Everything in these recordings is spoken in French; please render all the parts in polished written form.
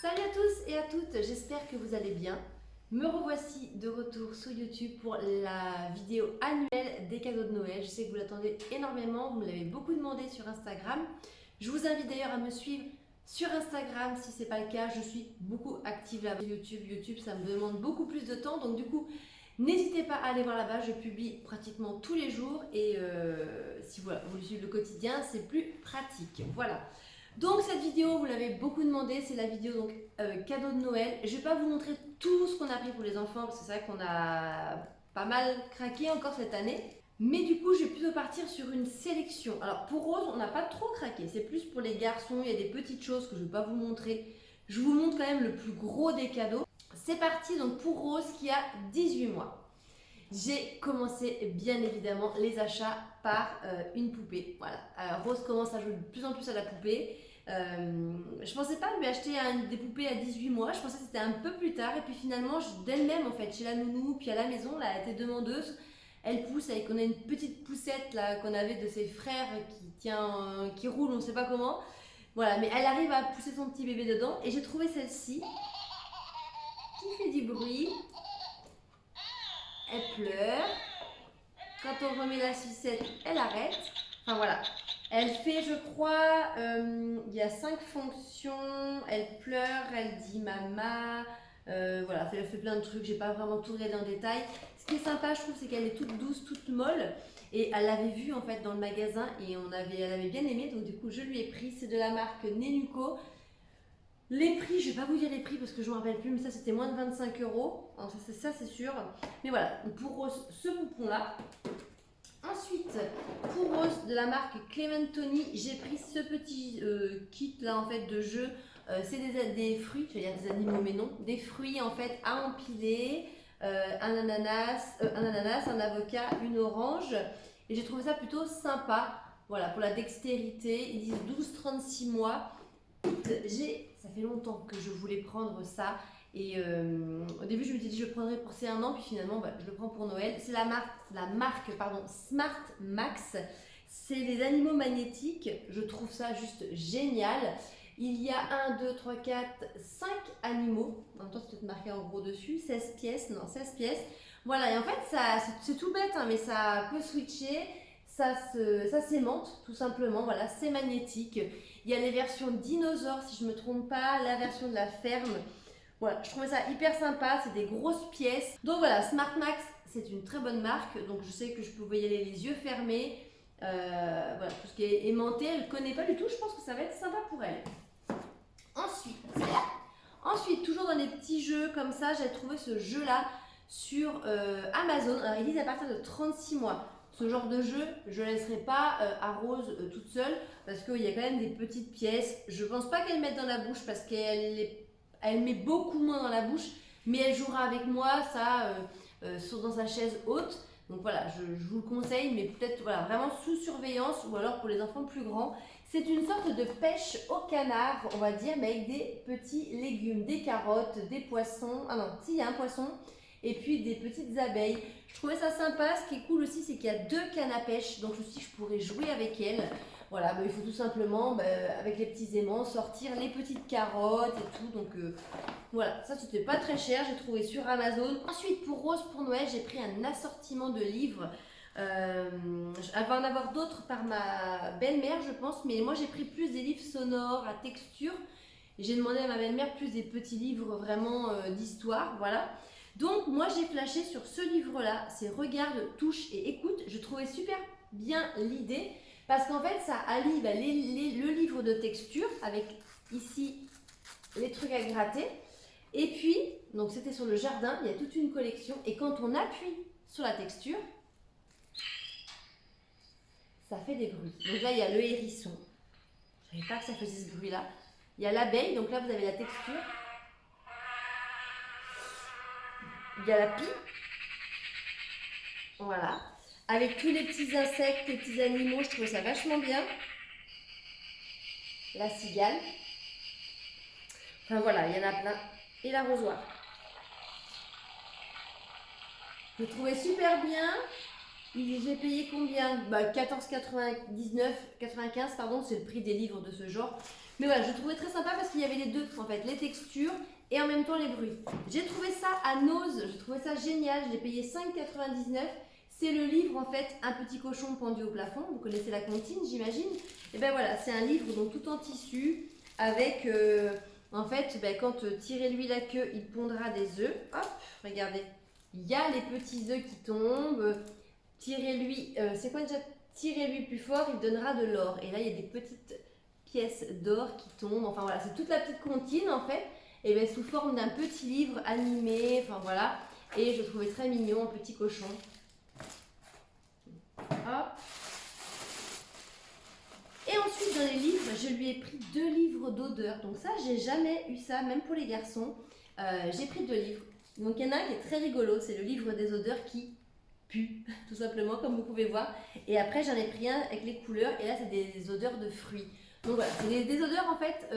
Salut à tous et à toutes, j'espère que vous allez bien. Me revoici de retour sur YouTube pour la vidéo annuelle des cadeaux de Noël. Je sais que vous l'attendez énormément, vous me l'avez beaucoup demandé sur Instagram. Je vous invite d'ailleurs à me suivre sur Instagram si ce n'est pas le cas. Je suis beaucoup active là sur YouTube. YouTube, ça me demande beaucoup plus de temps, donc du coup, n'hésitez pas à aller voir là-bas. Je publie pratiquement tous les jours et si voilà, vous suivez le quotidien, c'est plus pratique. Voilà. Donc cette vidéo, vous l'avez beaucoup demandé, c'est la vidéo donc cadeau de Noël. Je ne vais pas vous montrer tout ce qu'on a pris pour les enfants parce que c'est vrai qu'on a pas mal craqué encore cette année. Mais du coup, je vais plutôt partir sur une sélection. Alors pour Rose, on n'a pas trop craqué, c'est plus pour les garçons, il y a des petites choses que je ne vais pas vous montrer. Je vous montre quand même le plus gros des cadeaux. C'est parti donc pour Rose qui a 18 mois. J'ai commencé bien évidemment les achats par une poupée. Voilà. Alors, Rose commence à jouer de plus en plus à la poupée. Je pensais pas lui acheter des poupées à 18 mois, je pensais que c'était un peu plus tard. Et puis finalement, d'elle-même en fait, chez la nounou, puis à la maison, là, elle était demandeuse. Elle pousse, avec on a une petite poussette là qu'on avait de ses frères qui tient, qui roule, on ne sait pas comment. Voilà, mais elle arrive à pousser son petit bébé dedans. Et j'ai trouvé celle-ci qui fait du bruit. Elle pleure. Quand on remet la sucette, elle arrête. Enfin voilà. Elle fait, je crois, il y a 5 fonctions. Elle pleure, elle dit mama. Voilà, elle fait plein de trucs. J'ai pas vraiment tout regardé en détail. Ce qui est sympa, je trouve, c'est qu'elle est toute douce, toute molle. Et elle l'avait vue en fait dans le magasin et elle avait bien aimé. Donc du coup, je lui ai pris. C'est de la marque Nenuco. Les prix, je ne vais pas vous dire les prix parce que je ne me rappelle plus, mais ça c'était moins de 25 euros. Alors ça c'est sûr. Mais voilà, pour Rose, ce poupon-là. Ensuite, pour Rose, de la marque Clementoni, j'ai pris ce petit kit là en fait de jeu. C'est des fruits, je vais dire des animaux mais non. Des fruits en fait à empiler. Un ananas, un avocat, une orange. Et j'ai trouvé ça plutôt sympa. Voilà, pour la dextérité. Ils disent 12-36 mois. Ça fait longtemps que je voulais prendre ça et au début je me suis dit je le prendrais pour ces 1 an puis finalement je le prends pour Noël. C'est la marque Smart Max. C'est des animaux magnétiques, je trouve ça juste génial. Il y a 1, 2, 3, 4, 5 animaux, en même temps c'est peut-être marqué en gros dessus, 16 pièces, non 16 pièces. Voilà, et en fait c'est tout bête hein, mais ça peut switcher. Ça s'aimante tout simplement, voilà, c'est magnétique. Il y a les versions dinosaures si je ne me trompe pas, la version de la ferme. Voilà, je trouvais ça hyper sympa, c'est des grosses pièces. Donc voilà, Smart Max, c'est une très bonne marque, donc je sais que je pouvais y aller les yeux fermés. Voilà, tout ce qui est aimanté, elle ne connaît pas du tout, je pense que ça va être sympa pour elle. Ensuite, toujours dans les petits jeux comme ça, j'ai trouvé ce jeu-là sur Amazon. Alors, ils disent à partir de 36 mois. Ce genre de jeu, je ne laisserai pas à Rose toute seule parce qu'il y a quand même des petites pièces. Je ne pense pas qu'elle mette dans la bouche parce qu'elle met beaucoup moins dans la bouche, mais elle jouera avec moi, ça, dans sa chaise haute. Donc voilà, je vous le conseille, mais peut-être voilà, vraiment sous surveillance ou alors pour les enfants plus grands. C'est une sorte de pêche au canard, on va dire, mais avec des petits légumes, des carottes, des poissons. Ah non, si, il y a un poisson. Et puis des petites abeilles. Je trouvais ça sympa. Ce qui est cool aussi, c'est qu'il y a 2 cannes à pêche. Donc je me suis dit que je pourrais jouer avec elles. Voilà, il faut tout simplement, avec les petits aimants, sortir les petites carottes et tout. Donc voilà, ça c'était pas très cher. J'ai trouvé sur Amazon. Ensuite, pour Rose, pour Noël, j'ai pris un assortiment de livres. Elle va en avoir d'autres par ma belle-mère, je pense. Mais moi, j'ai pris plus des livres sonores à texture. J'ai demandé à ma belle-mère plus des petits livres vraiment d'histoire. Voilà. Donc moi j'ai flashé sur ce livre-là, c'est Regarde, touche et écoute. Je trouvais super bien l'idée parce qu'en fait ça allie le livre de texture avec ici les trucs à gratter. Et puis, donc c'était sur le jardin, il y a toute une collection et quand on appuie sur la texture, ça fait des bruits. Donc là il y a le hérisson, je ne savais pas que ça faisait ce bruit-là. Il y a l'abeille, donc là vous avez la texture. Il y a la pie, voilà, avec tous les petits insectes, les petits animaux, je trouve ça vachement bien. La cigale, enfin voilà, il y en a plein. Et l'arrosoir. Je trouvais super bien. J'ai payé combien? 14,95 pardon, c'est le prix des livres de ce genre. Mais voilà, je trouvais très sympa parce qu'il y avait les deux en fait, les textures et en même temps les bruits. J'ai trouvé ça à Nose, je trouvais ça génial, j'ai payé 5,99. C'est le livre en fait, Un petit cochon pendu au plafond, vous connaissez la comptine j'imagine. Et ben voilà, c'est un livre donc tout en tissu avec en fait quand tirez-lui la queue, il pondra des œufs. Hop, regardez, il y a les petits œufs qui tombent. Tirez-lui, c'est quoi déjà? Tirez-lui plus fort, il donnera de l'or. Et là, il y a des petites pièces d'or qui tombent. Enfin voilà, c'est toute la petite comptine en fait. Et bien sous forme d'un petit livre animé. Enfin voilà. Et je trouvais très mignon, un petit cochon. Hop. Et ensuite, dans les livres, je lui ai pris 2 livres d'odeur. Donc ça, j'ai jamais eu ça, même pour les garçons. J'ai pris 2 livres. Donc il y en a un qui est très rigolo. C'est le livre des odeurs qui pue, tout simplement, comme vous pouvez voir. Et après, j'en ai pris un avec les couleurs, et là, c'est des odeurs de fruits. Donc voilà, c'est des odeurs en fait,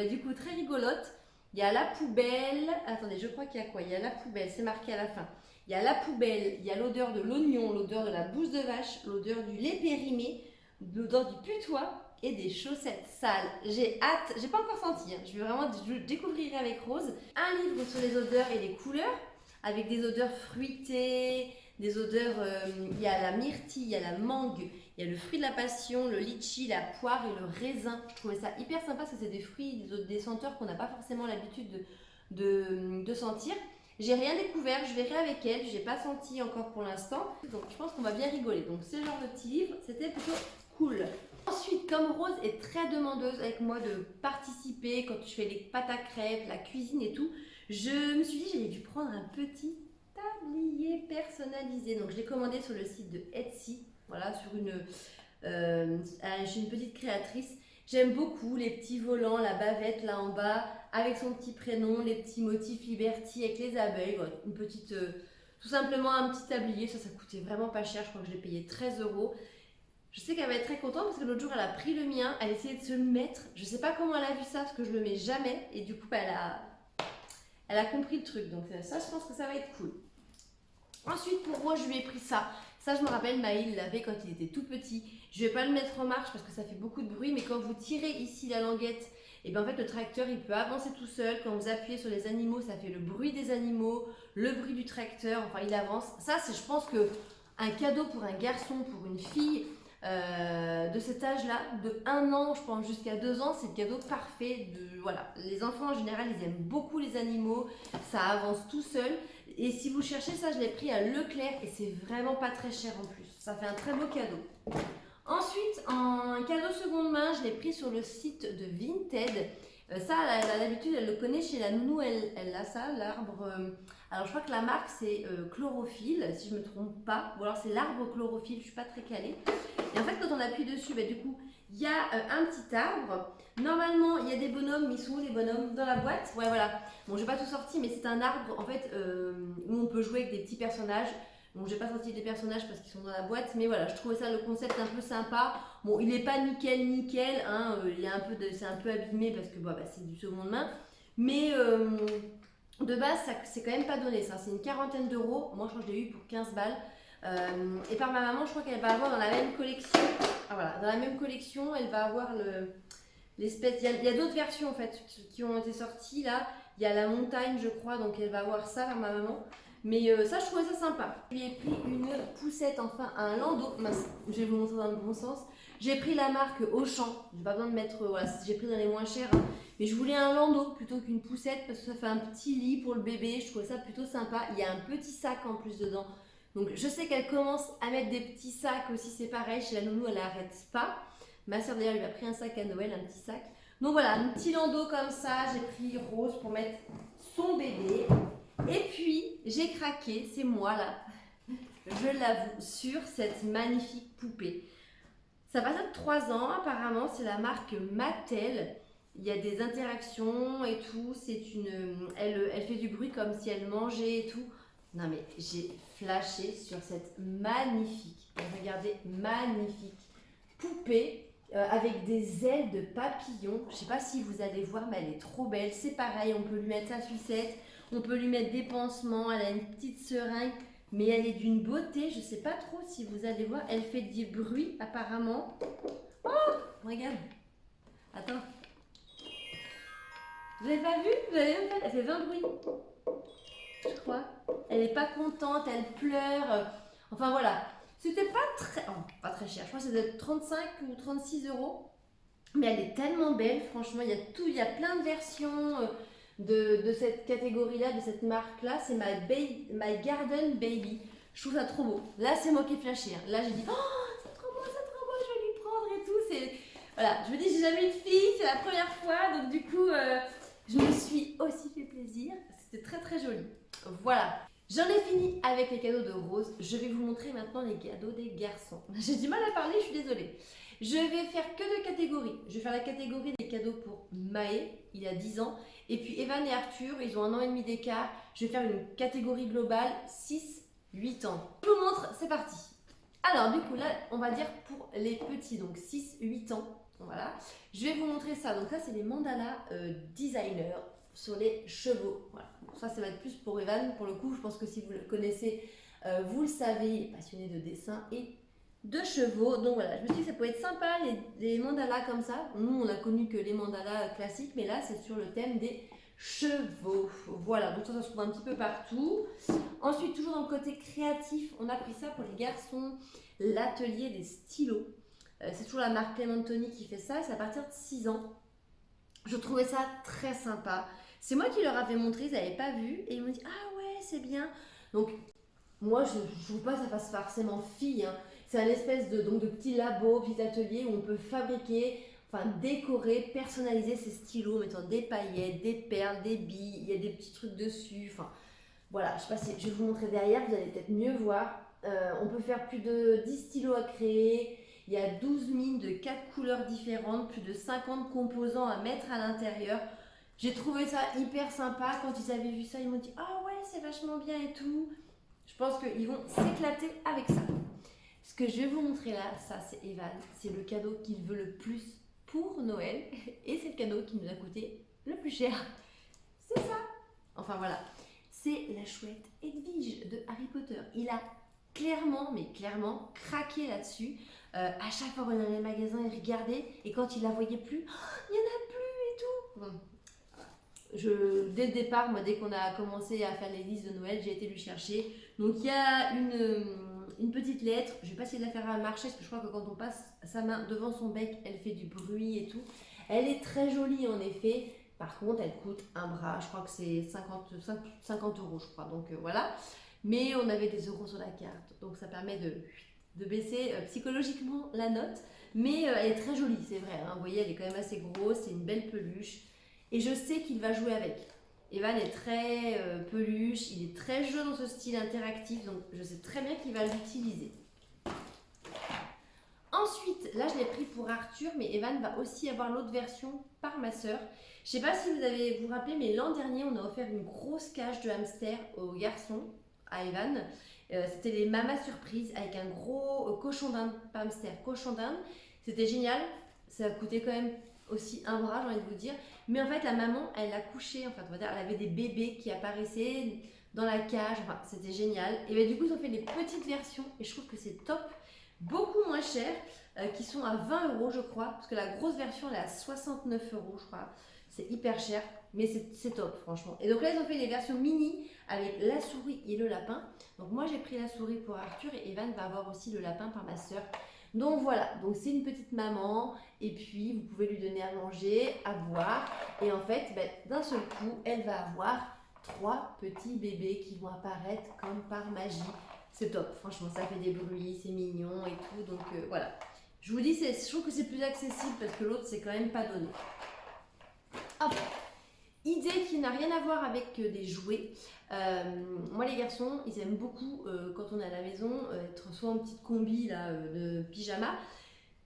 du coup, très rigolotes. Il y a la poubelle, attendez, je crois qu'il y a quoi? Il y a la poubelle, c'est marqué à la fin. Il y a la poubelle, il y a l'odeur de l'oignon, l'odeur de la bouse de vache, l'odeur du lait périmé, l'odeur du putois et des chaussettes sales. J'ai hâte, j'ai pas encore senti, hein. Je vais vraiment découvrir avec Rose. Un livre sur les odeurs et les couleurs, avec des odeurs fruitées, des odeurs, il y a la myrtille, il y a la mangue, il y a le fruit de la passion, le litchi, la poire et le raisin. Je trouvais ça hyper sympa parce que c'est des fruits, des senteurs qu'on n'a pas forcément l'habitude de sentir. J'ai rien découvert, je verrai avec elle, j'ai pas senti encore pour l'instant. Donc je pense qu'on va bien rigoler. Donc ce genre de petit livre, c'était plutôt cool. Ensuite, comme Rose est très demandeuse avec moi de participer quand je fais les pâtes à crêpes, la cuisine et tout, je me suis dit j'avais dû prendre un petit tablier personnalisé. Donc je l'ai commandé sur le site de Etsy, voilà, sur chez une petite créatrice. J'aime beaucoup les petits volants, la bavette là en bas, avec son petit prénom, les petits motifs Liberty avec les abeilles, voilà, une petite, tout simplement un petit tablier. Ça coûtait vraiment pas cher, je crois que je l'ai payé 13 €. Je sais qu'elle va être très contente parce que l'autre jour elle a pris le mien, elle essayait de se le mettre. Je sais pas comment elle a vu ça parce que je le mets jamais et du coup elle a compris le truc. Donc ça, je pense que ça va être cool. Ensuite, pour moi, je lui ai pris ça. Ça, je me rappelle, Maïl l'avait quand il était tout petit. Je ne vais pas le mettre en marche parce que ça fait beaucoup de bruit, mais quand vous tirez ici la languette, et bien en fait, le tracteur, il peut avancer tout seul. Quand vous appuyez sur les animaux, ça fait le bruit des animaux, le bruit du tracteur, enfin, il avance. Ça, c'est, je pense que un cadeau pour un garçon, pour une fille de cet âge-là, de 1 an, je pense, jusqu'à 2 ans, c'est le cadeau parfait. Voilà. Les enfants, en général, ils aiment beaucoup les animaux. Ça avance tout seul. Et si vous cherchez ça, je l'ai pris à Leclerc et c'est vraiment pas très cher en plus. Ça fait un très beau cadeau. Ensuite, en cadeau seconde main, je l'ai pris sur le site de Vinted. Ça, elle a l'habitude, elle le connaît chez la nounou, elle a ça, l'arbre. Alors, je crois que la marque c'est Chlorophylle, si je me trompe pas. Ou alors c'est l'arbre chlorophylle, je suis pas très calée. Et en fait, quand on appuie dessus, du coup, il y a un petit arbre. Normalement, il y a des bonhommes, mais ils sont où les bonhommes? Dans la boîte? Ouais, voilà. Bon, j'ai pas tout sorti, mais c'est un arbre en fait où on peut jouer avec des petits personnages. Bon, j'ai pas sorti les personnages parce qu'ils sont dans la boîte, mais voilà, je trouvais ça le concept un peu sympa. Bon, il est pas nickel, hein, il y a c'est un peu abîmé parce que c'est du seconde main, mais de base, c'est quand même pas donné ça. C'est une quarantaine d'euros. Moi, je crois que je l'ai eu pour 15 balles. Et par ma maman, je crois qu'elle va avoir dans la même collection. Ah, voilà, dans la même collection, elle va avoir l'espèce. Il y a d'autres versions en fait qui ont été sorties là. Il y a la montagne, je crois, donc elle va avoir ça par ma maman. Mais ça, je trouvais ça sympa. Je lui ai pris une poussette, enfin un landau. Je vais vous montrer dans le bon sens. J'ai pris la marque Auchan. J'ai pas besoin de mettre. Voilà, j'ai pris dans les moins chers. Hein. Mais je voulais un landau plutôt qu'une poussette parce que ça fait un petit lit pour le bébé. Je trouvais ça plutôt sympa. Il y a un petit sac en plus dedans. Donc je sais qu'elle commence à mettre des petits sacs aussi. C'est pareil. Chez la nounou, elle n'arrête pas. Ma soeur d'ailleurs lui a pris un sac à Noël, un petit sac. Donc voilà, un petit landau comme ça. J'ai pris Rose pour mettre son bébé. Et puis, j'ai craqué, c'est moi là, je l'avoue, sur cette magnifique poupée. Ça passe de 3 ans, apparemment, c'est la marque Mattel. Il y a des interactions et tout, elle fait du bruit comme si elle mangeait et tout. Non mais j'ai flashé sur cette magnifique, regardez, magnifique poupée avec des ailes de papillon. Je ne sais pas si vous allez voir, mais elle est trop belle. C'est pareil, on peut lui mettre sa sucette. On peut lui mettre des pansements, elle a une petite seringue. Mais elle est d'une beauté, je ne sais pas trop si vous allez voir. Elle fait du bruit apparemment. Oh, regarde. Attends. Vous n'avez pas vu? Vous avez même pas... Elle fait 20 bruits. Je crois. Elle n'est pas contente, elle pleure. Enfin voilà. C'était pas très... oh, pas très cher. Je crois que c'était 35 ou 36 euros. Mais elle est tellement belle, franchement. Il y a tout, il y a plein de versions de cette catégorie-là, de cette marque-là. C'est My Garden Baby. Je trouve ça trop beau. Là, c'est moi qui ai flashé. Hein. Là, j'ai dit, oh, c'est trop beau, je vais lui prendre et tout. C'est... Voilà, je me dis, j'ai jamais eu de fille, c'est la première fois. Donc, du coup, je me suis aussi fait plaisir. C'était très, très joli. Voilà. J'en ai fini avec les cadeaux de Rose. Je vais vous montrer maintenant les cadeaux des garçons. J'ai du mal à parler, je suis désolée. Je vais faire que deux catégories. Je vais faire la catégorie des cadeaux pour Maë, il a 10 ans. Et puis Evan et Arthur, ils ont 1 an et demi d'écart. Je vais faire une catégorie globale 6-8 ans. Je vous montre, c'est parti. Alors du coup là, on va dire pour les petits, donc 6-8 ans. Voilà. Je vais vous montrer ça. Donc ça, c'est les mandalas designer sur les chevaux. Voilà. Ça va être plus pour Evan. Pour le coup, je pense que si vous le connaissez, vous le savez, il est passionné de dessin et de chevaux. Donc voilà, je me suis dit que ça pouvait être sympa, les mandalas comme ça. Nous, on a connu que les mandalas classiques, mais là, c'est sur le thème des chevaux. Voilà, donc ça se trouve un petit peu partout. Ensuite, toujours dans le côté créatif, on a pris ça pour les garçons, l'atelier des stylos. C'est toujours la marque Clementoni qui fait ça, c'est à partir de 6 ans. Je trouvais ça très sympa. C'est moi qui leur avais montré, ils n'avaient pas vu, et ils m'ont dit, ah ouais, c'est bien. Donc, moi, je ne trouve pas que ça fasse forcément fille, hein. C'est un espèce de petit labo, petit atelier où on peut fabriquer, enfin décorer, personnaliser ses stylos, en mettant des paillettes, des perles, des billes, il y a des petits trucs dessus. Enfin, voilà, je sais pas si je vais vous montrer derrière, vous allez peut-être mieux voir. On peut faire plus de 10 stylos à créer. Il y a 12 mines de 4 couleurs différentes, plus de 50 composants à mettre à l'intérieur. J'ai trouvé ça hyper sympa. Quand ils avaient vu ça, ils m'ont dit « Ah ouais, c'est vachement bien et tout ». Je pense qu'ils vont s'éclater avec ça. Ce que je vais vous montrer là, ça c'est Evan. C'est le cadeau qu'il veut le plus pour Noël. Et c'est le cadeau qui nous a coûté le plus cher. C'est ça. Enfin voilà. C'est la chouette Edwige de Harry Potter. Il a clairement, mais clairement, craqué là-dessus. À chaque fois qu'on allait dans les magasins, il regardait. Et quand il la voyait plus, oh, il n'y en a plus et tout. Bon. Dès le départ, moi, dès qu'on a commencé à faire les listes de Noël, j'ai été lui chercher. Donc il y a une petite lettre. Je vais pas essayer de la faire marcher parce que je crois que quand on passe sa main devant son bec, elle fait du bruit et tout. Elle est très jolie en effet. Par contre, elle coûte un bras. Je crois que c'est 50 euros, je crois. Donc voilà. Mais on avait des euros sur la carte. Donc ça permet de baisser psychologiquement la note. Mais elle est très jolie, c'est vrai. Hein. Vous voyez, elle est quand même assez grosse. C'est une belle peluche. Et je sais qu'il va jouer avec. Evan est très peluche, il est très jeu dans ce style interactif, donc je sais très bien qu'il va l'utiliser. Ensuite, là je l'ai pris pour Arthur, mais Evan va aussi avoir l'autre version par ma soeur. Je ne sais pas si vous vous rappelez, mais l'an dernier, on a offert une grosse cage de hamster aux garçons, à Evan. C'était les mamas surprises avec un gros cochon d'Inde, pas hamster, cochon d'Inde. C'était génial, ça a coûté quand même aussi un bras, j'ai envie de vous dire. Mais en fait, la maman, elle a couché, en fait, on va dire, elle avait des bébés qui apparaissaient dans la cage, enfin, c'était génial. Et bien, du coup, ils ont fait des petites versions et je trouve que c'est top, beaucoup moins cher, qui sont à 20 euros, je crois, parce que la grosse version, elle est à 69 euros, je crois. C'est hyper cher, mais c'est top, franchement. Et donc là, ils ont fait les versions mini avec la souris et le lapin. Donc moi, j'ai pris la souris pour Arthur et Evan va avoir aussi le lapin par ma soeur. Donc voilà, donc c'est une petite maman et puis vous pouvez lui donner à manger, à boire et en fait d'un seul coup elle va avoir 3 petits bébés qui vont apparaître comme par magie. C'est top, franchement ça fait des bruits, c'est mignon et tout donc voilà. Je vous dis, je trouve que c'est plus accessible parce que l'autre c'est quand même pas donné. Hop. Idée qui n'a rien à voir avec des jouets. Moi les garçons ils aiment beaucoup quand on est à la maison être soit en petite combi là, de pyjama,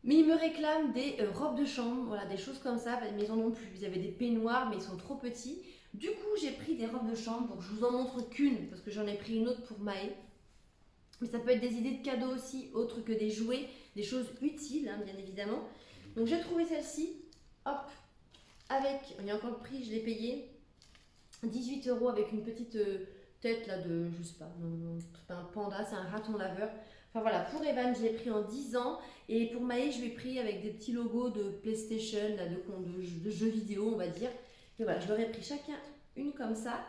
mais ils me réclament des robes de chambre, voilà, des choses comme ça, mais ils en ont plus. Ils avaient des peignoirs mais ils sont trop petits. Du coup j'ai pris des robes de chambre, donc je vous en montre qu'une parce que j'en ai pris une autre pour Maë. Mais ça peut être des idées de cadeaux aussi, autres que des jouets, des choses utiles hein, bien évidemment. Donc j'ai trouvé celle-ci, hop, avec, il y a encore le prix, je l'ai payé 18 euros avec une petite tête là de, je sais pas, non, c'est pas un panda, c'est un raton laveur. Enfin voilà, pour Evan, je l'ai pris en 10 ans. Et pour Maë, je l'ai pris avec des petits logos de PlayStation, là, de jeux vidéo, on va dire. Et voilà, je leur ai pris chacun une comme ça.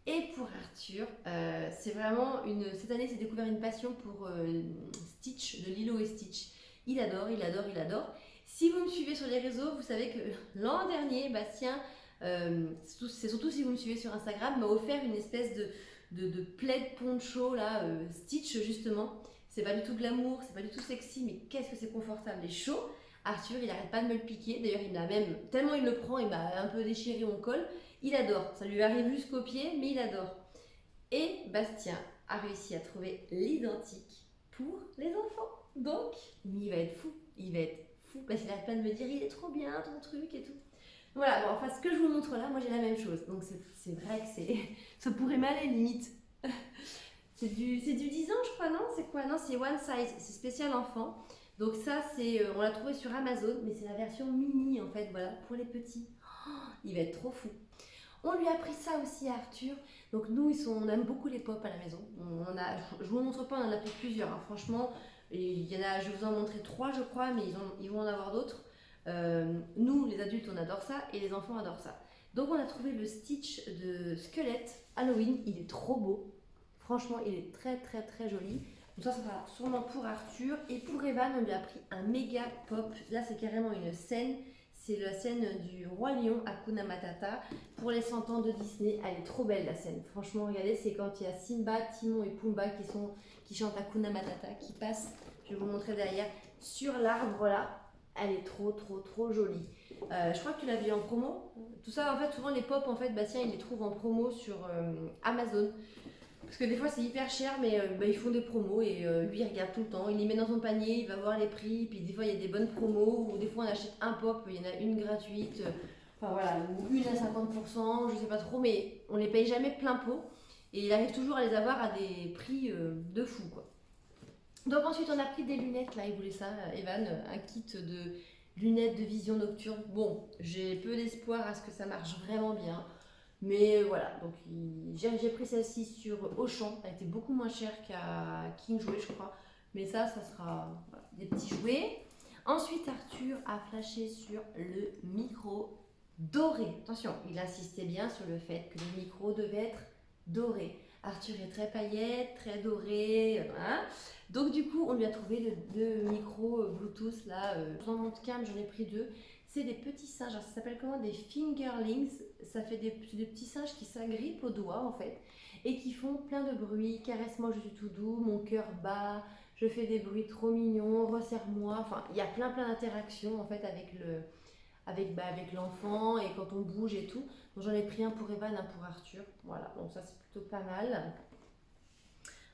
Et pour Arthur, c'est vraiment cette année, j'ai découvert une passion pour Stitch, de Lilo et Stitch. Il adore, il adore, il adore. Si vous me suivez sur les réseaux, vous savez que l'an dernier, Bastien, c'est surtout si vous me suivez sur Instagram, m'a offert une espèce de plaid poncho là, Stitch justement. C'est pas du tout glamour, c'est pas du tout sexy, mais qu'est-ce que c'est confortable et chaud. Arthur, il arrête pas de me le piquer. D'ailleurs, il m'a même, tellement il le prend, il m'a un peu déchiré mon col. Il adore. Ça lui arrive jusqu'au pied, mais il adore. Et Bastien a réussi à trouver l'identique pour les enfants. Donc, il va être fou. Il va être fou parce qu'il arrête pas de me dire il est trop bien ton truc et tout. Voilà, bon, enfin, ce que je vous montre là, moi j'ai la même chose. Donc, c'est vrai que ça pourrait m'aller limite. C'est du 10 ans, je crois, non? C'est quoi? Non, c'est One Size. C'est spécial enfant. Donc, ça, on l'a trouvé sur Amazon, mais c'est la version mini en fait, voilà, pour les petits. Oh, il va être trop fou. On lui a pris ça aussi à Arthur. Donc nous, on aime beaucoup les pop à la maison. Je vous montre pas, on en a pris plusieurs. Hein. Franchement, il y en a, je vais vous en montrer 3 je crois, mais ils vont en avoir d'autres. Nous, les adultes, on adore ça et les enfants adorent ça. Donc on a trouvé le Stitch de squelette Halloween. Il est trop beau. Franchement, il est très très très joli. Donc ça sera sûrement pour Arthur. Et pour Evan, on lui a pris un méga pop. Là, c'est carrément une scène. C'est la scène du Roi Lion, Hakuna Matata. Pour les 100 ans de Disney, elle est trop belle la scène. Franchement, regardez, c'est quand il y a Simba, Timon et Pumba qui chantent Hakuna Matata, qui passent, je vais vous montrer derrière, sur l'arbre là. Elle est trop trop trop jolie. Je crois que tu l'as vu en promo. Tout ça, en fait, souvent les pop, en fait, Bastien, il les trouve en promo sur Amazon. Parce que des fois c'est hyper cher, mais ils font des promos et lui il regarde tout le temps. Il les met dans son panier, il va voir les prix, puis des fois il y a des bonnes promos, ou des fois on achète un pop, il y en a une gratuite, enfin voilà, ou une à 50%, je sais pas trop, mais on les paye jamais plein pot. Et il arrive toujours à les avoir à des prix de fou quoi. Donc ensuite on a pris des lunettes, là il voulait ça, Evan, un kit de lunettes de vision nocturne. Bon, j'ai peu d'espoir à ce que ça marche vraiment bien. Mais voilà, donc j'ai pris celle-ci sur Auchan. Elle était beaucoup moins chère qu'à King Jouet, je crois. Mais ça sera voilà, des petits jouets. Ensuite, Arthur a flashé sur le micro doré. Attention, il insistait bien sur le fait que le micro devait être doré. Arthur est très paillette, très doré. Hein. Donc du coup, on lui a trouvé deux micros Bluetooth là. Dans mon cam, j'en ai pris 2. C'est des petits singes, alors ça s'appelle comment? Des fingerlings. Ça fait des petits singes qui s'agrippent aux doigts en fait et qui font plein de bruits. Caresse-moi, je suis tout doux, mon cœur bat, je fais des bruits trop mignons, resserre-moi. Enfin, il y a plein d'interactions en fait avec l'enfant et quand on bouge et tout. Donc j'en ai pris un pour Evan, un pour Arthur. Voilà, donc ça c'est plutôt pas mal.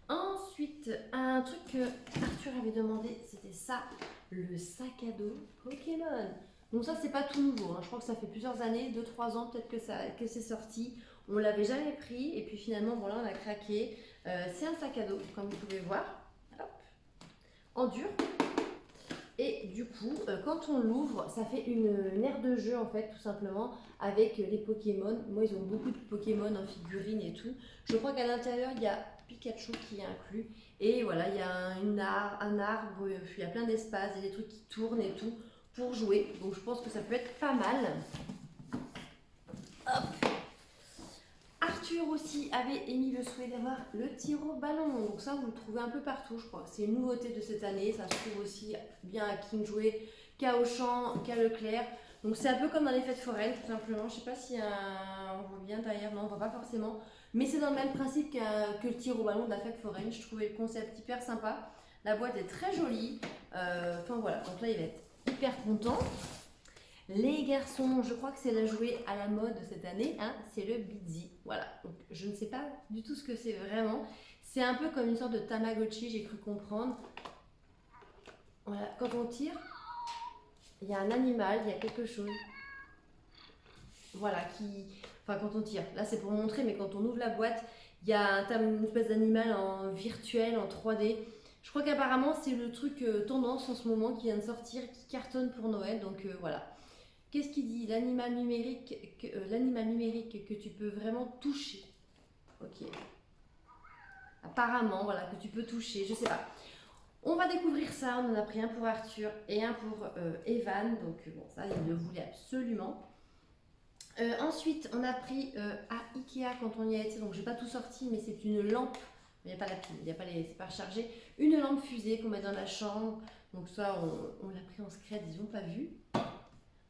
Ensuite, un truc que Arthur avait demandé, c'était ça, le sac à dos Pokémon. Donc ça, c'est pas tout nouveau. Hein. Je crois que ça fait plusieurs années, 2-3 ans peut-être que c'est sorti. On l'avait jamais pris et puis finalement, voilà, on a craqué. C'est un sac à dos, comme vous pouvez voir. Hop. En dur. Et du coup, quand on l'ouvre, ça fait une aire de jeu en fait, tout simplement, avec les Pokémon. Moi, ils ont beaucoup de Pokémon en figurines et tout. Je crois qu'à l'intérieur, il y a Pikachu qui est inclus. Et voilà, il y a un arbre, il y a plein d'espace, il y a des trucs qui tournent et tout pour jouer. Donc je pense que ça peut être pas mal. Hop. Arthur aussi avait émis le souhait d'avoir le tir au ballon. Donc ça, vous le trouvez un peu partout, je crois. C'est une nouveauté de cette année. Ça se trouve aussi bien à King Jouet qu'à Auchan, qu'à Leclerc. Donc c'est un peu comme dans les fêtes foraines, tout simplement. Je sais pas si on voit bien derrière. Non, on voit pas forcément. Mais c'est dans le même principe que le tir au ballon de la fête foraine. Je trouvais le concept hyper sympa. La boîte est très jolie. Enfin voilà, donc là, il va être hyper content. Les garçons, je crois que c'est la jouet à la mode cette année, hein, c'est le Bizi. Voilà, donc je ne sais pas du tout ce que c'est vraiment. C'est un peu comme une sorte de Tamagotchi, j'ai cru comprendre. Voilà, quand on tire, il y a un animal, il y a quelque chose. Voilà, enfin quand on tire, là c'est pour montrer, mais quand on ouvre la boîte, il y a une espèce d'animal en virtuel, en 3D. Je crois qu'apparemment c'est le truc tendance en ce moment qui vient de sortir, qui cartonne pour Noël, donc voilà. Qu'est-ce qu'il dit? L'animal numérique que tu peux vraiment toucher. Ok. apparemment, voilà, que tu peux toucher, je sais pas. On va découvrir ça, on en a pris un pour Arthur et un pour Evan, donc bon, ça, il le voulait absolument. Ensuite, on a pris à Ikea quand on y a été, donc j'ai pas tout sorti, mais c'est une lampe, il n'y a pas la pile, il n'y a pas c'est pas rechargé, une lampe fusée qu'on met dans la chambre, donc ça, on l'a pris en secret, ils n'ont pas vu.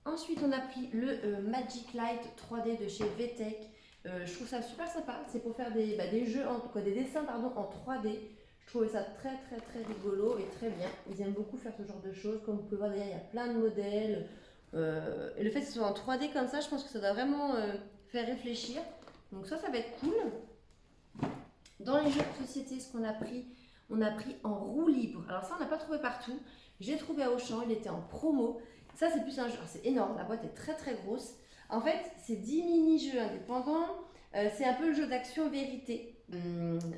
Ensuite, on a pris le Magic Light 3D de chez VTech. Je trouve ça super sympa, c'est pour faire des jeux, des dessins pardon, en 3D. Je trouvais ça très rigolo et très bien. Ils aiment beaucoup faire ce genre de choses. Comme vous pouvez voir derrière, il y a plein de modèles. Et le fait que ce soit en 3D comme ça, je pense que ça doit vraiment faire réfléchir. Donc ça va être cool. Dans les jeux de société, ce qu'on a pris, on a pris en roue libre. Alors ça, on n'a pas trouvé partout. J'ai trouvé à Auchan, il était en promo. Ça, c'est plus un jeu. C'est énorme, la boîte est très grosse. En fait, c'est 10 mini-jeux indépendants. C'est un peu le jeu d'action vérité.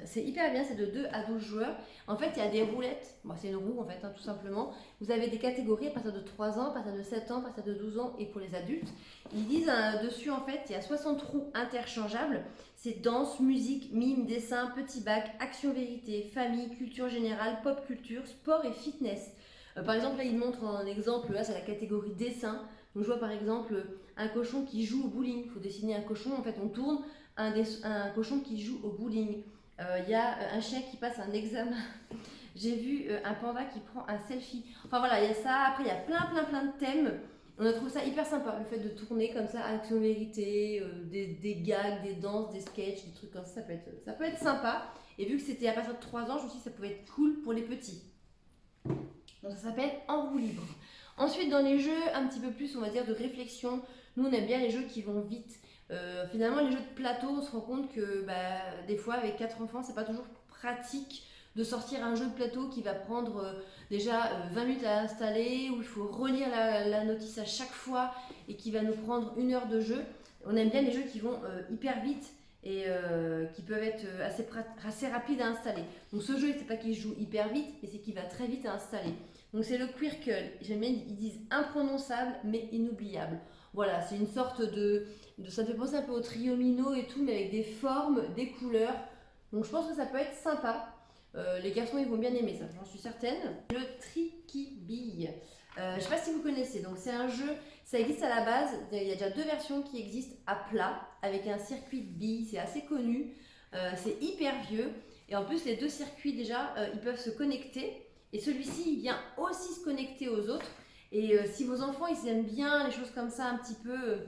C'est hyper bien, c'est de 2 à 12 joueurs. En fait, il y a des roulettes. Bon, c'est une roue, en fait, hein, tout simplement. Vous avez des catégories à partir de 3 ans, à partir de 7 ans, à partir de 12 ans et pour les adultes. Ils disent dessus, en fait, il y a 60 roues interchangeables. C'est danse, musique, mime, dessin, petit bac, action vérité, famille, culture générale, pop culture, sport et fitness. Par exemple, là, il montre un exemple, là, c'est la catégorie dessin. Donc, je vois par exemple un cochon qui joue au bowling. Il faut dessiner un cochon, en fait, on tourne un cochon qui joue au bowling. Il y a un chien qui passe un examen. J'ai vu un panda qui prend un selfie. Enfin voilà, il y a ça. Après, il y a plein de thèmes. On a trouvé ça hyper sympa, le fait de tourner comme ça, action vérité, des gags, des danses, des sketchs, des trucs comme ça, ça peut être sympa. Et vu que c'était à partir de 3 ans, je me suis dit que ça pouvait être cool pour les petits. Donc ça s'appelle En roue libre. Ensuite, dans les jeux un petit peu plus, on va dire, de réflexion, nous on aime bien les jeux qui vont vite. Finalement, les jeux de plateau, on se rend compte que des fois, avec 4 enfants, c'est pas toujours pratique de sortir un jeu de plateau qui va prendre déjà 20 minutes à installer, où il faut relire la notice à chaque fois et qui va nous prendre 1 heure de jeu. On aime bien les jeux qui vont hyper vite et qui peuvent être assez rapides à installer. Donc ce jeu, c'est pas qu'il joue hyper vite, mais c'est qu'il va très vite à installer. Donc c'est le Quirkle. J'aime bien, ils disent imprononçable mais inoubliable. Voilà, c'est une sorte ça me fait penser un peu au triomino et tout, mais avec des formes, des couleurs. Donc je pense que ça peut être sympa. Les garçons, ils vont bien aimer ça, j'en suis certaine. Le Tricky Bille. Je ne sais pas si vous connaissez, donc c'est un jeu, ça existe à la base, il y a déjà 2 versions qui existent à plat, avec un circuit de billes, c'est assez connu, c'est hyper vieux, et en plus les 2 circuits déjà, ils peuvent se connecter, et celui-ci, il vient aussi se connecter aux autres, et si vos enfants, ils aiment bien les choses comme ça, un petit peu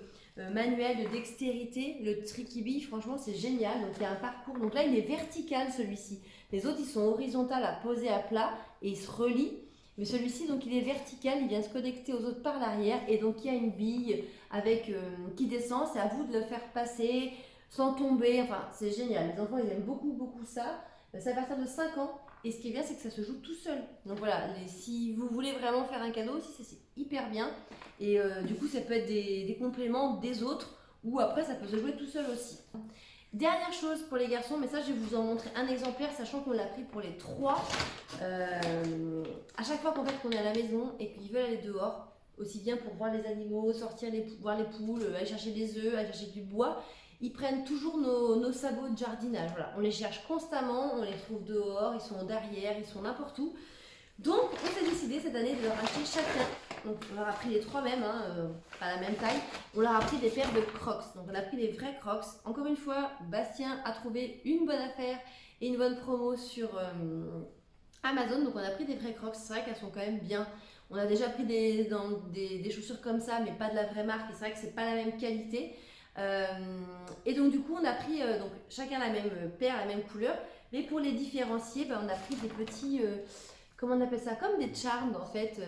manuel de dextérité, le Tricky Bee, franchement, c'est génial, donc il y a un parcours, donc là, il est vertical celui-ci, les autres, ils sont horizontales à poser à plat, et ils se relient. Mais celui-ci, donc, il est vertical, il vient se connecter aux autres par l'arrière et donc il y a une bille qui descend. C'est à vous de le faire passer sans tomber. Enfin, c'est génial. Les enfants, ils aiment beaucoup ça. C'est à partir de 5 ans. Et ce qui est bien, c'est que ça se joue tout seul. Donc voilà, si vous voulez vraiment faire un cadeau aussi, c'est hyper bien. Et du coup, ça peut être des compléments des autres ou après, ça peut se jouer tout seul aussi. Dernière chose pour les garçons, mais ça je vais vous en montrer un exemplaire, sachant qu'on l'a pris pour les 3. À chaque fois qu'on est à la maison et qu'ils veulent aller dehors, aussi bien pour voir les animaux, voir les poules, aller chercher des œufs, aller chercher du bois, ils prennent toujours nos sabots de jardinage. Voilà. On les cherche constamment, on les trouve dehors, ils sont derrière, ils sont n'importe où. Donc on s'est décidé cette année de leur acheter chacun. Donc on leur a pris les 3 mêmes, pas la même taille. On leur a pris des paires de Crocs. Donc on a pris des vrais Crocs. Encore une fois, Bastien a trouvé une bonne affaire et une bonne promo sur Amazon. Donc on a pris des vrais Crocs. C'est vrai qu'elles sont quand même bien. On a déjà pris des chaussures comme ça, mais pas de la vraie marque. Et c'est vrai que c'est pas la même qualité. Et donc du coup on a pris donc, chacun la même paire, la même couleur. Mais pour les différencier, on a pris des petits... comment on appelle ça? Comme des charms en fait,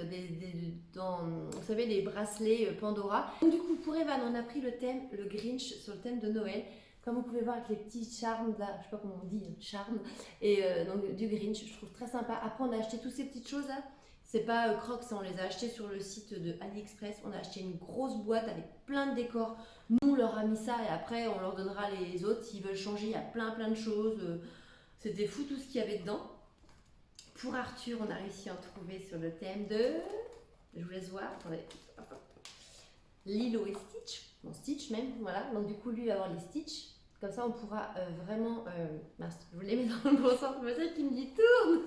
vous savez, les bracelets Pandora. Donc du coup, pour Evan, on a pris le thème, le Grinch, sur le thème de Noël. Comme vous pouvez voir avec les petits charms là, je sais pas comment on dit, charms, et donc du Grinch, je trouve très sympa. Après, on a acheté toutes ces petites choses là. C'est pas Crocs, on les a achetés sur le site de AliExpress. On a acheté une grosse boîte avec plein de décors. Nous, on leur a mis ça et après, on leur donnera les autres s'ils veulent changer. Il y a plein de choses. C'était fou tout ce qu'il y avait dedans. Pour Arthur, on a réussi à en trouver sur le thème de... Je vous laisse voir. Attendez. Lilo et Stitch. Bon, Stitch même, voilà. Donc du coup, lui, il va avoir les Stitch. Comme ça, on pourra vraiment... mince, je voulais mettre dans le bon sens, mais c'est qui me dit tourne.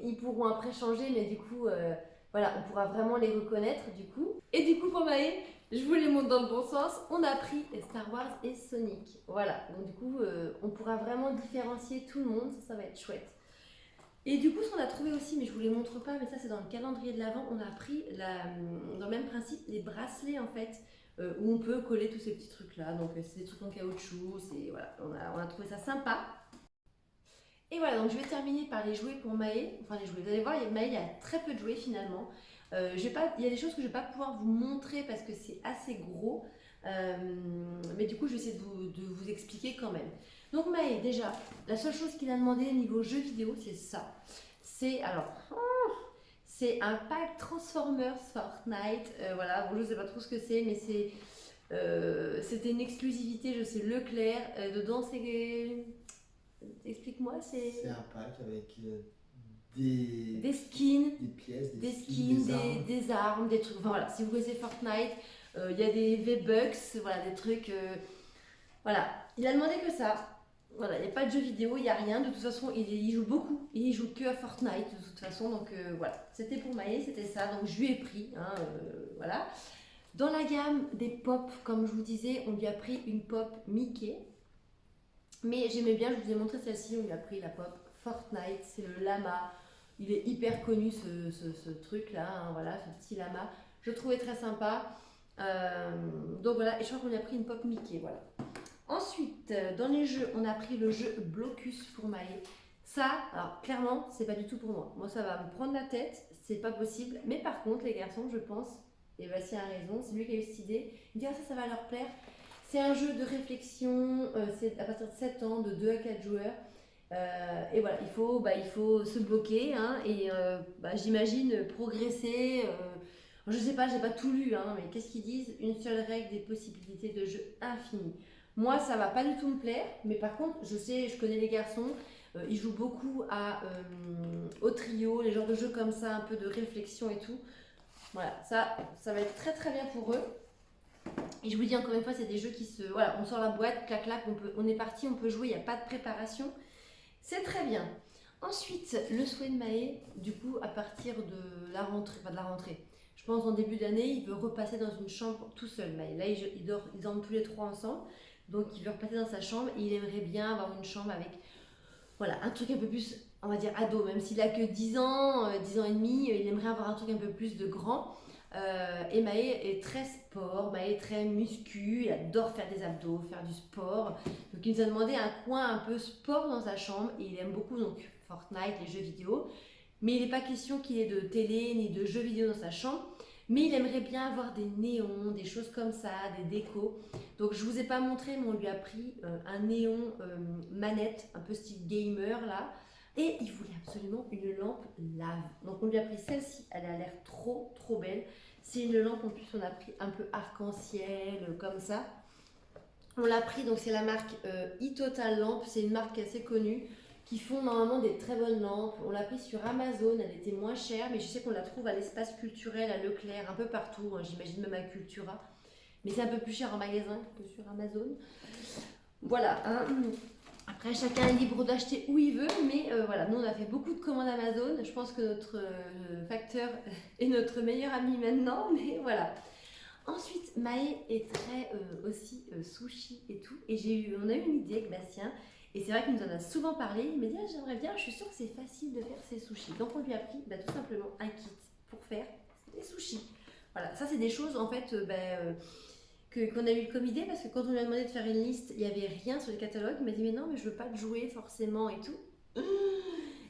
Ils pourront après changer, mais du coup, voilà, on pourra vraiment les reconnaître du coup. Et du coup, pour Maë, je vous les montre dans le bon sens. On a pris Star Wars et Sonic. Voilà, donc du coup, on pourra vraiment différencier tout le monde. Ça va être chouette. Et du coup, ce qu'on a trouvé aussi, mais je vous les montre pas, mais ça c'est dans le calendrier de l'Avent, on a pris dans le même principe les bracelets en fait, où on peut coller tous ces petits trucs là. Donc c'est des trucs en caoutchouc, voilà, on a trouvé ça sympa. Et voilà, donc je vais terminer par les jouets pour Maë. Enfin les jouets, vous allez voir, Maë il y a très peu de jouets finalement. Il y a des choses que je ne vais pas pouvoir vous montrer parce que c'est assez gros. Mais du coup, je vais essayer de vous expliquer quand même. Donc Maë, déjà, la seule chose qu'il a demandé au niveau jeux vidéo, c'est ça. C'est un pack Transformers Fortnite. Voilà, bon, je ne sais pas trop ce que c'est, mais c'était une exclusivité, je sais, Leclerc. Dedans, c'est... Explique-moi, c'est... C'est un pack avec des skins, des pièces, des skins, des armes, des trucs. Enfin, voilà, si vous connaissez Fortnite, il y a des V-Bucks, voilà, des trucs. Voilà, il a demandé que ça. Voilà, il n'y a pas de jeux vidéo, il n'y a rien. De toute façon, il joue beaucoup. Il joue que à Fortnite, de toute façon. Donc voilà, c'était pour Maë, c'était ça. Donc je lui ai pris. Hein, voilà. Dans la gamme des pop, comme je vous disais, on lui a pris une pop Mickey. Mais j'aimais bien, je vous ai montré celle-ci, on lui a pris la pop Fortnite, c'est le lama. Il est hyper connu ce truc là, hein, voilà, ce petit lama. Je le trouvais très sympa. Donc voilà, et je crois qu'on lui a pris une pop Mickey, voilà. Ensuite, dans les jeux, on a pris le jeu Blocus pour Maë. Ça, alors clairement, c'est pas du tout pour moi. Moi, ça va me prendre la tête, c'est pas possible. Mais par contre, les garçons, je pense, et Bastien a raison, c'est lui qui a eu cette idée. Il me dit, ah, ça va leur plaire. C'est un jeu de réflexion, c'est à partir de 7 ans, de 2 à 4 joueurs. Et voilà, il faut se bloquer hein, et j'imagine progresser. Je sais pas, j'ai pas tout lu, hein, mais qu'est-ce qu'ils disent? Une seule règle, des possibilités de jeu infinies. Moi, ça va pas du tout me plaire, mais par contre, je connais les garçons, ils jouent beaucoup au trio, les genres de jeux comme ça, un peu de réflexion et tout. Voilà, ça va être très très bien pour eux. Et je vous dis encore une fois, c'est des jeux qui se... Voilà, on sort la boîte, clac clac, on est parti, on peut jouer, il n'y a pas de préparation. C'est très bien. Ensuite, le souhait de Maë, du coup, à partir de la rentrée, pas de la rentrée, je pense en début d'année, il veut repasser dans une chambre tout seul, Maë. Là, ils dorment tous les trois ensemble, donc il veut repasser dans sa chambre et il aimerait bien avoir une chambre avec, voilà, un truc un peu plus, on va dire, ado, même s'il a que 10 ans, 10 ans et demi, il aimerait avoir un truc un peu plus de grand. Et Maë est très sport, Maë est très muscu, il adore faire des abdos, faire du sport. Donc il nous a demandé un coin un peu sport dans sa chambre et il aime beaucoup donc Fortnite, les jeux vidéo. Mais il n'est pas question qu'il ait de télé ni de jeux vidéo dans sa chambre. Mais il aimerait bien avoir des néons, des choses comme ça, des décos. Donc je vous ai pas montré, mais on lui a pris un néon manette, un peu style gamer là. Et il voulait absolument une lampe lave. Donc on lui a pris celle-ci, elle a l'air trop trop belle. C'est une lampe en plus on a pris un peu arc-en-ciel comme ça. On l'a pris, donc c'est la marque iTotal Lampe, c'est une marque assez connue qui font normalement des très bonnes lampes. On l'a pris sur Amazon, elle était moins chère, mais je sais qu'on la trouve à l'espace culturel, à Leclerc, un peu partout, hein, j'imagine même à Cultura. Mais c'est un peu plus cher en magasin que sur Amazon. Voilà, hein. Après, chacun est libre d'acheter où il veut, mais voilà, nous on a fait beaucoup de commandes Amazon. Je pense que notre facteur est notre meilleur ami maintenant, mais voilà. Ensuite, Maë est très aussi sushi et tout, et on a eu une idée avec Bastien, et c'est vrai qu'il nous en a souvent parlé. Il m'a dit ah, j'aimerais bien, je suis sûre que c'est facile de faire ces sushis. Donc on lui a pris tout simplement un kit pour faire des sushis. Voilà, ça c'est des choses en fait. Qu'on a eu comme idée parce que quand on lui a demandé de faire une liste, il n'y avait rien sur le catalogue. Il m'a dit mais non, mais je veux pas te jouer forcément et tout.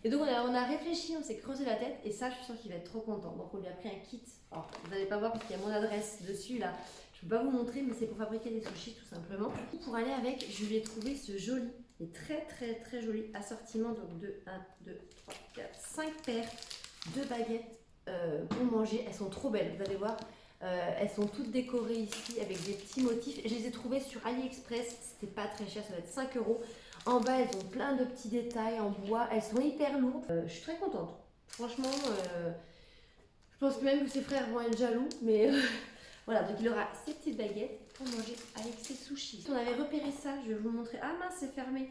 Et donc on a réfléchi, on s'est creusé la tête et ça je suis sûre qu'il va être trop content. Donc on lui a pris un kit. Alors vous n'allez pas voir parce qu'il y a mon adresse dessus là. Je ne peux pas vous montrer mais c'est pour fabriquer des sushis tout simplement. Pour aller avec, je lui ai trouvé ce joli et très très très joli assortiment donc de 1, 2, 3, 4, 5 paires de baguettes pour manger. Elles sont trop belles, vous allez voir. Elles sont toutes décorées ici avec des petits motifs. Je les ai trouvées sur AliExpress, c'était pas très cher, ça va être 5 euros. En bas, elles ont plein de petits détails en bois, elles sont hyper lourdes. Je suis très contente. Franchement, je pense que même que ses frères vont être jaloux, mais Voilà, donc il aura ses petites baguettes pour manger avec ses sushis. On avait repéré ça, je vais vous montrer. Ah mince, c'est fermé.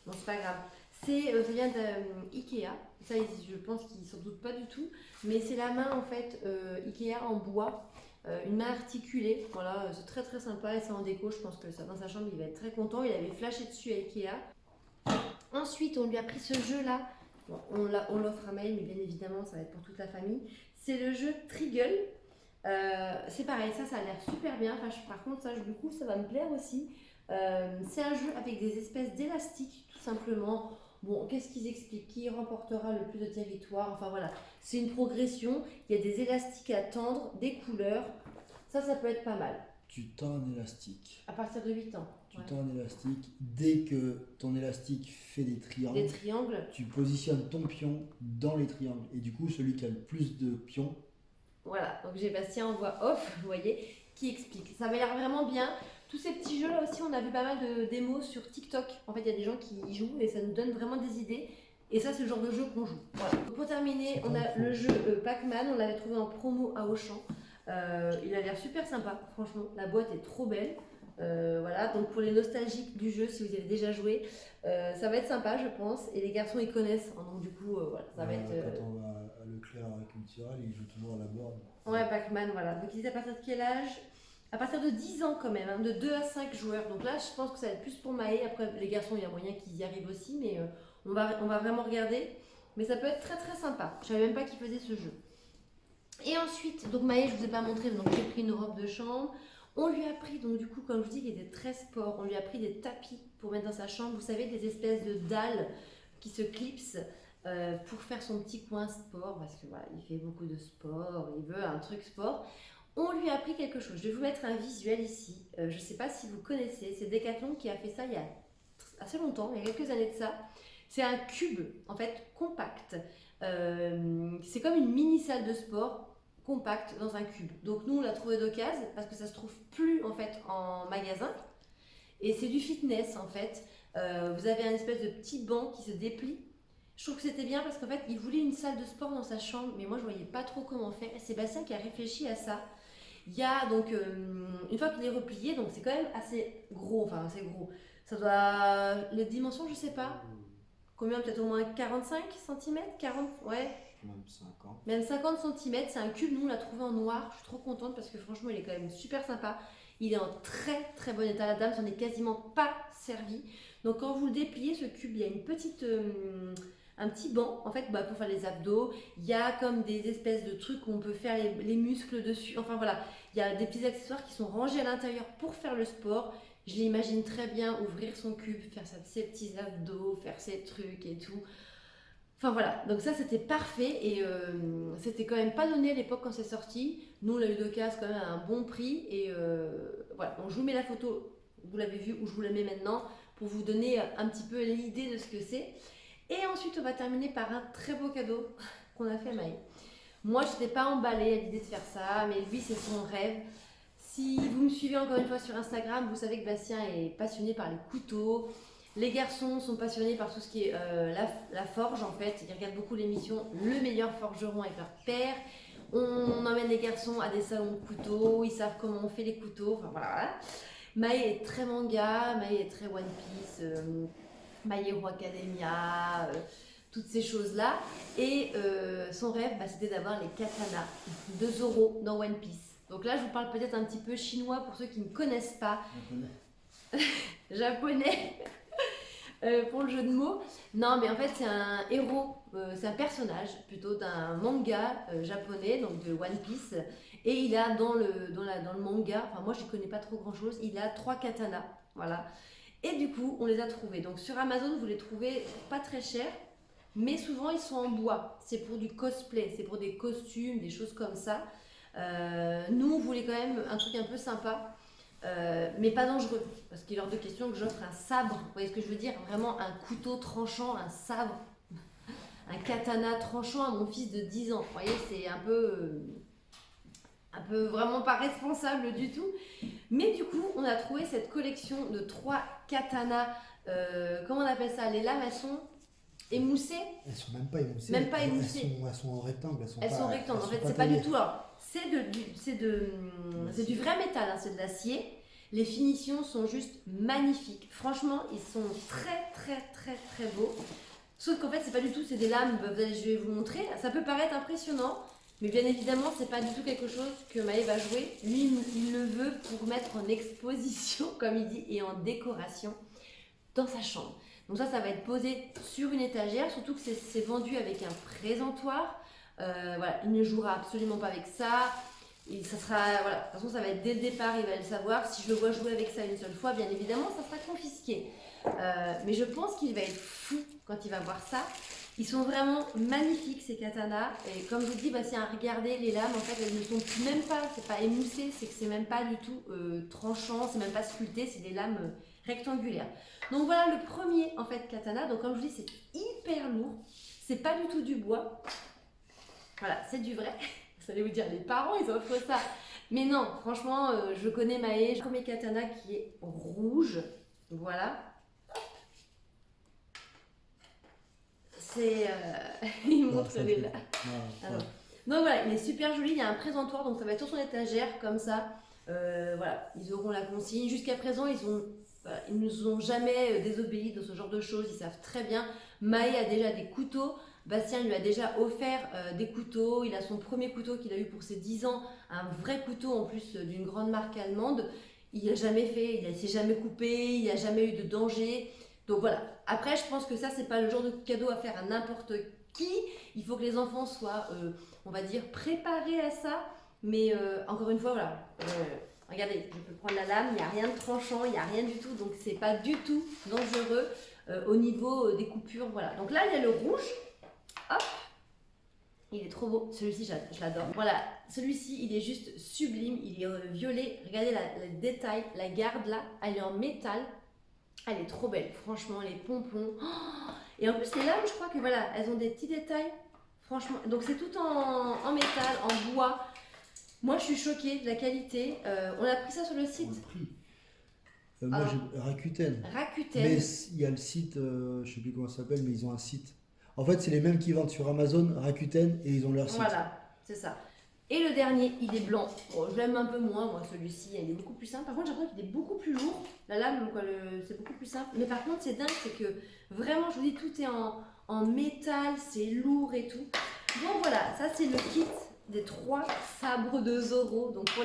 Bon, c'est pas grave. Ça vient d'Ikea. Ça, je pense qu'ils s'en doutent pas du tout. Mais c'est la main en fait Ikea en bois. Une main articulée. Voilà, c'est très très sympa et c'est en déco. Je pense que ça, dans sa chambre, il va être très content. Il avait flashé dessus à Ikea. Ensuite, on lui a pris ce jeu-là. Bon, on l'offre à Maëlle, mais bien évidemment, ça va être pour toute la famille. C'est le jeu Triggle. C'est pareil, ça a l'air super bien. Enfin, par contre, ça, du coup, ça va me plaire aussi. C'est un jeu avec des espèces d'élastiques, tout simplement. Bon, qu'est-ce qu'ils expliquent? Qui remportera le plus de territoire? Enfin voilà, c'est une progression. Il y a des élastiques à tendre, des couleurs. Ça peut être pas mal. Tu tends un élastique. À partir de 8 ans. Tu tends un élastique. Dès que ton élastique fait des triangles, tu positionnes ton pion dans les triangles. Et du coup, celui qui a le plus de pions. Voilà, donc j'ai Bastien en voix off, vous voyez, qui explique. Ça m'a l'air vraiment bien. Tous ces petits jeux là aussi, on a vu pas mal de démos sur TikTok. En fait, il y a des gens qui y jouent et ça nous donne vraiment des idées. Et ça, c'est le genre de jeu qu'on joue. Voilà. Donc, pour terminer, on a le jeu Pac-Man. On l'avait trouvé en promo à Auchan. Il a l'air super sympa, franchement. La boîte est trop belle. Voilà, donc pour les nostalgiques du jeu, si vous y avez déjà joué, ça va être sympa, je pense. Et les garçons, ils connaissent. Hein, donc du coup, voilà, ça va être. Quand on va à Leclerc culturel, ils jouent toujours à la board. Ouais, Pac-Man, voilà. Donc ils disent à partir de quel âge? À partir de 10 ans quand même, hein, de 2 à 5 joueurs. Donc là, je pense que ça va être plus pour Maë. Après, les garçons, il y a moyen qu'ils y arrivent aussi, mais on va vraiment regarder. Mais ça peut être très très sympa. Je savais même pas qu'ils faisaient ce jeu. Et ensuite, donc Maë, je vous ai pas montré, donc j'ai pris une robe de chambre. On lui a pris, donc du coup, comme je vous dis, il était très sport. On lui a pris des tapis pour mettre dans sa chambre. Vous savez, des espèces de dalles qui se clipsent pour faire son petit coin sport. Parce que voilà, il fait beaucoup de sport, il veut un truc sport. On lui a pris quelque chose. Je vais vous mettre un visuel ici. Je ne sais pas si vous connaissez. C'est Decathlon qui a fait ça il y a assez longtemps, il y a quelques années de ça. C'est un cube, en fait, compact. C'est comme une mini salle de sport compacte dans un cube. Donc nous, on l'a trouvé d'occasion parce que ça se trouve plus en fait en magasin. Et c'est du fitness en fait. Vous avez un espèce de petit banc qui se déplie. Je trouve que c'était bien parce qu'en fait, il voulait une salle de sport dans sa chambre, mais moi, je voyais pas trop comment faire. Et c'est Bastien qui a réfléchi à ça. Il y a donc, une fois qu'il est replié, donc c'est quand même assez gros, enfin assez gros. Ça doit, les dimensions, je sais pas. Combien? Peut-être au moins 45 cm? 40, ouais. Même 50. Même 50 cm, c'est un cube, nous on l'a trouvé en noir. Je suis trop contente parce que franchement, il est quand même super sympa. Il est en très très bon état. La dame s'en est quasiment pas servie. Donc quand vous le dépliez, ce cube, il y a une petite... un petit banc en fait pour faire les abdos. Il y a comme des espèces de trucs où on peut faire les muscles dessus. Enfin voilà, il y a des petits accessoires qui sont rangés à l'intérieur pour faire le sport. Je l'imagine très bien ouvrir son cube, faire ses petits abdos, faire ses trucs et tout. Enfin voilà, donc ça c'était parfait et c'était quand même pas donné à l'époque quand c'est sorti. Nous on l'a eu d'occasion quand même à un bon prix et voilà. Donc je vous mets la photo, vous l'avez vu ou je vous la mets maintenant pour vous donner un petit peu l'idée de ce que c'est. Et ensuite, on va terminer par un très beau cadeau qu'on a fait à Maë. Moi, je n'étais pas emballée à l'idée de faire ça, mais lui, c'est son rêve. Si vous me suivez encore une fois sur Instagram, vous savez que Bastien est passionné par les couteaux. Les garçons sont passionnés par tout ce qui est la forge, en fait. Ils regardent beaucoup l'émission Le meilleur forgeron avec leur père. On emmène les garçons à des salons de couteaux. Ils savent comment on fait les couteaux. Enfin, voilà. Maë est très manga, Maë est très One Piece. My Hero Academia, toutes ces choses-là. Et son rêve, c'était d'avoir les katanas de Zoro dans One Piece. Donc là, je vous parle peut-être un petit peu chinois pour ceux qui ne connaissent pas. Japonais. Pour le jeu de mots. Non, mais en fait, c'est un héros, c'est un personnage plutôt d'un manga japonais, donc de One Piece. Et il a dans le manga, enfin moi je ne connais pas trop grand-chose, il a 3 katanas. Voilà. Et du coup, on les a trouvés. Donc sur Amazon, vous les trouvez pas très chers, mais souvent ils sont en bois. C'est pour du cosplay, c'est pour des costumes, des choses comme ça. Nous, on voulait quand même un truc un peu sympa, mais pas dangereux, parce qu'il est hors de question que j'offre un sabre. Vous voyez ce que je veux dire? Vraiment un couteau tranchant, un sabre, un katana tranchant à mon fils de 10 ans. Vous voyez, c'est un peu vraiment pas responsable du tout. Mais du coup, on a trouvé cette collection de 3 katanas. Comment on appelle ça? Les lames, elles sont émoussées? Elles sont même pas émoussées. Même pas émoussées. Elles sont en rectangle. Elles sont rectangles. En fait, c'est pas du tout. Alors, c'est du vrai métal, hein, c'est de l'acier. Les finitions sont juste magnifiques. Franchement, ils sont très beaux. Sauf qu'en fait, c'est pas du tout, c'est des lames, je vais vous montrer. Ça peut paraître impressionnant, mais bien évidemment, c'est pas du tout quelque chose que Maë va jouer. Lui, il le veut pour mettre en exposition, comme il dit, et en décoration dans sa chambre. Donc ça va être posé sur une étagère, surtout que c'est vendu avec un présentoir. Voilà, il ne jouera absolument pas avec ça. Et ça sera, voilà, de toute façon, ça va être dès le départ, il va le savoir. Si je le vois jouer avec ça une seule fois, bien évidemment, ça sera confisqué. Mais je pense qu'il va être fou quand il va voir ça. Ils sont vraiment magnifiques, ces katanas. Et comme je vous dis, c'est à regarder, les lames, en fait, elles ne sont même pas, c'est pas émoussé, c'est que c'est même pas du tout tranchant, c'est même pas sculpté, c'est des lames rectangulaires. Donc voilà le premier, en fait, katana. Donc comme je vous dis, c'est hyper lourd. C'est pas du tout du bois. Voilà, c'est du vrai. Vous allez vous dire, les parents, ils offrent ça. Mais non, franchement, je connais Maë. Le premier katana qui est rouge. Voilà. C'est... il montre les là. Alors, donc voilà, il est super joli. Il y a un présentoir, donc ça va être sur son étagère, comme ça. Voilà, ils auront la consigne. Jusqu'à présent, ils ne nous ont jamais désobéi dans ce genre de choses. Ils savent très bien. Maë a déjà des couteaux. Bastien lui a déjà offert des couteaux. Il a son premier couteau qu'il a eu pour ses 10 ans, un vrai couteau en plus d'une grande marque allemande. Il n'a jamais fait, il ne s'est jamais coupé, il n'y a jamais eu de danger. Donc voilà. Après, je pense que ça, c'est pas le genre de cadeau à faire à n'importe qui. Il faut que les enfants soient, on va dire, préparés à ça. Mais encore une fois, voilà. Regardez, je peux prendre la lame, il n'y a rien de tranchant, il n'y a rien du tout. Donc c'est pas du tout dangereux au niveau des coupures. Voilà. Donc là, il y a le rouge. Hop, il est trop beau, celui-ci je l'adore. Voilà, celui-ci il est juste sublime, il est violet. Regardez le détail, la garde là, elle est en métal. Elle est trop belle, franchement, les pompons. Oh, et en plus les lames, je crois que voilà, elles ont des petits détails. Franchement, donc c'est tout en métal, en bois. Moi je suis choquée de la qualité. On a pris ça sur le site. Moi j'ai Rakuten. Rakuten. Mais il y a le site, je sais plus comment ça s'appelle, mais ils ont un site. En fait, c'est les mêmes qui vendent sur Amazon, Rakuten, et ils ont leur site. Voilà, c'est ça. Et le dernier, il est blanc. Bon, je l'aime un peu moins, moi, celui-ci. Il est beaucoup plus simple. Par contre, j'ai l'impression qu'il est beaucoup plus lourd. La lame, c'est beaucoup plus simple. Mais par contre, c'est dingue, c'est que vraiment, je vous dis, tout est en métal, c'est lourd et tout. Donc voilà, ça, c'est le kit des 3 sabres de Zoro. Donc pour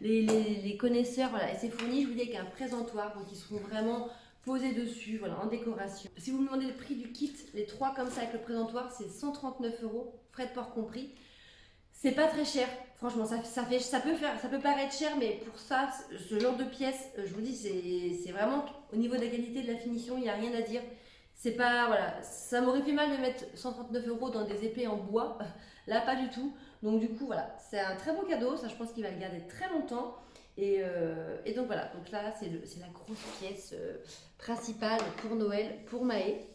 les connaisseurs, voilà. Et c'est fourni, je vous dis, avec un présentoir. Donc ils seront vraiment posé dessus, voilà, en décoration. Si vous me demandez le prix du kit, les 3 comme ça avec le présentoir, c'est 139 €, frais de port compris. C'est pas très cher, franchement, ça peut paraître cher, mais pour ça, ce genre de pièces, je vous dis, c'est vraiment, au niveau de la qualité, de la finition, il n'y a rien à dire. C'est pas, voilà, ça m'aurait fait mal de mettre 139 € dans des épées en bois, là pas du tout. Donc du coup, voilà, c'est un très beau cadeau, ça je pense qu'il va le garder très longtemps. Et donc voilà, donc là c'est la grosse pièce principale pour Noël, pour Maë.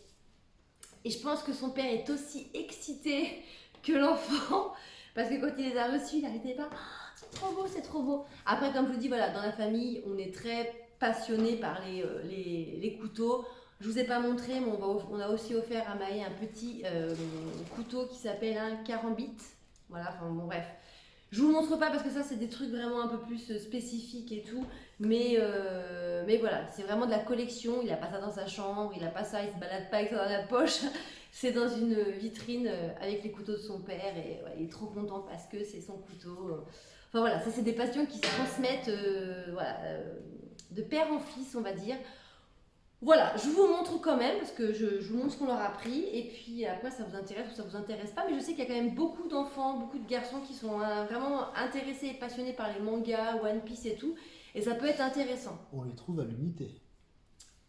Et je pense que son père est aussi excité que l'enfant, parce que quand il les a reçus, il n'arrêtait pas. Oh, c'est trop beau, c'est trop beau. Après, comme je vous dis, voilà, dans la famille, on est très passionné par les couteaux. Je vous ai pas montré, mais on a aussi offert à Maë un petit couteau qui s'appelle un carambite. Voilà, enfin bon bref. Je vous montre pas parce que ça c'est des trucs vraiment un peu plus spécifiques et tout, mais voilà, c'est vraiment de la collection. Il a pas ça dans sa chambre, il a pas ça, il se balade pas avec ça dans la poche. C'est dans une vitrine avec les couteaux de son père et ouais, il est trop content parce que c'est son couteau. Enfin voilà, ça c'est des passions qui se transmettent de père en fils, on va dire. Voilà, je vous montre quand même, parce que je vous montre ce qu'on leur a pris, et puis après ça vous intéresse ou ça vous intéresse pas, mais je sais qu'il y a quand même beaucoup d'enfants, beaucoup de garçons qui sont vraiment intéressés et passionnés par les mangas, One Piece et tout, et ça peut être intéressant. On les trouve à l'unité.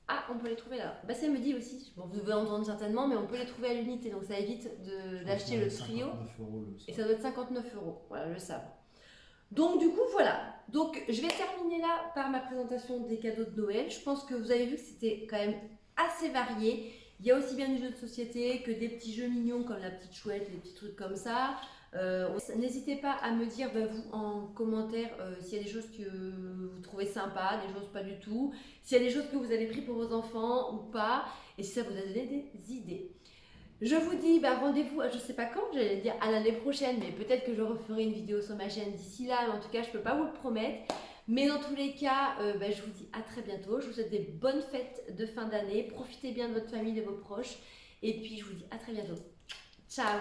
Ah, on peut les trouver là. Bah ça me dit aussi, bon, vous devez entendre certainement, mais on peut les trouver à l'unité, donc ça évite d'acheter le trio, et ça doit être 59 €, voilà, le sabre. Donc du coup voilà, donc je vais terminer là par ma présentation des cadeaux de Noël. Je pense que vous avez vu que c'était quand même assez varié. Il y a aussi bien du jeu de société que des petits jeux mignons comme la petite chouette, les petits trucs comme ça. N'hésitez pas à me dire vous en commentaire s'il y a des choses que vous trouvez sympas, des choses pas du tout. S'il y a des choses que vous avez pris pour vos enfants ou pas, et si ça vous a donné des idées. Je vous dis rendez-vous, je sais pas quand, j'allais dire à l'année prochaine, mais peut-être que je referai une vidéo sur ma chaîne d'ici là, mais en tout cas je peux pas vous le promettre. Mais dans tous les cas, je vous dis à très bientôt. Je vous souhaite des bonnes fêtes de fin d'année. Profitez bien de votre famille, de vos proches. Et puis je vous dis à très bientôt. Ciao!